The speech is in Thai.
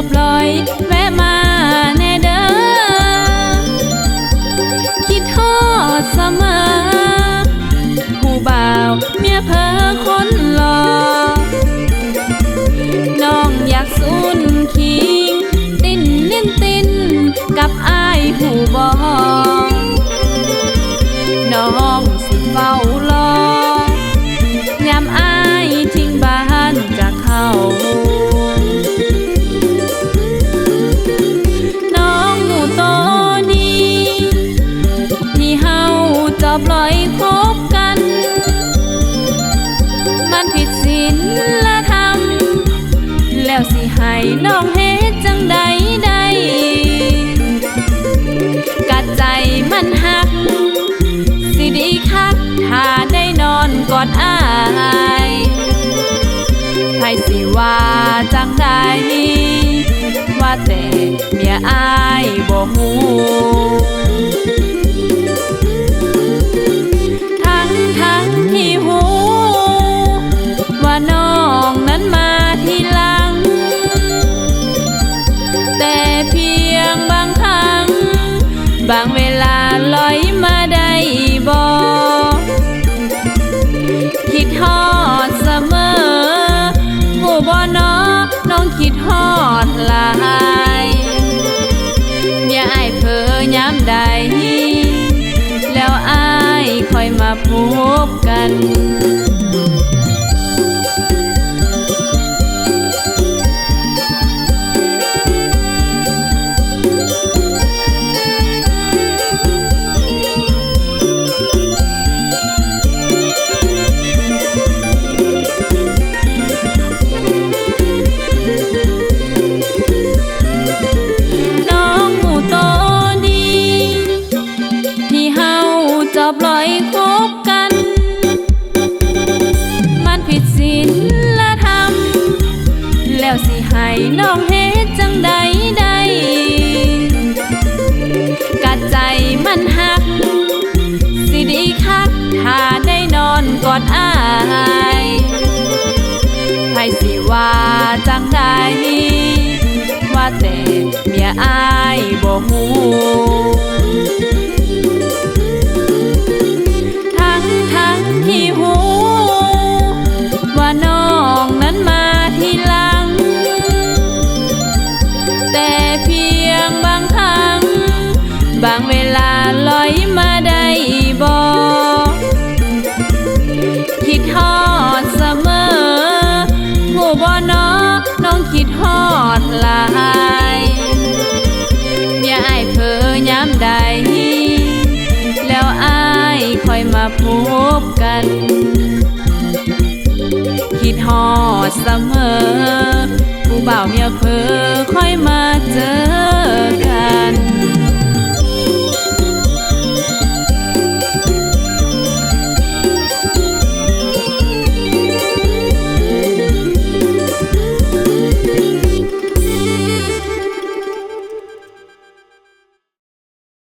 บลอยแวะมาแน่เด้อคิดฮอดเสมอผู้บ่าวเมียเพ้อคนหล่อน้องอยากสุนคิงติ้นลิ้นติ้นกับอ้ายผู้บ่น้องสิเฝ้ารอยามอ้ายทิ้งบ้านจากเขาน้องหูโตดีที่เฮาจอบลอยคบกันมันผิดศีลธรรมแล้วสิให้น้องเฮ็ดจังใดกัดใจมันหักสิดีคักถ้าได้นอนกอดอ้ายไผสิว่าจังใดว่าแต่เมียอ้ายบ่ฮู้ทั้งที่ฮู้ว่าน้องนั้นมาทีหลังแต่เพียงบางครั้งบางเวลาลอยมาได้บ่คิดฮอดเสมอผู้บ่น้อน้องคิดฮอดหลายเมียอ้ายเพ้อยามใดแล้วอ้ายค่อยมาพบกันจอบลอยคบกันมันผิดศีลธรรมแล้วสิให้น้องเฮ็ดจังใดกัดใจมันหักสิดีคักถ้าได้นอนกอดอ้ายไผสิว่าจังใดว่าแต่เมียอ้ายบ่ฮู้ที่หูว่าน้องนั้นมาทีหลังแต่เพียงบางครั้งบางเวลาลอยมาได้บ่คิดฮอดเสมอหูบ่น้องคิดฮอดหลายเมียอ้ายเพ้อยามใดแล้วอ้ายค่อยมาพบกันคิดฮอดเสมอผู้บ่าวเมียเพ้อค่อยมาเจอ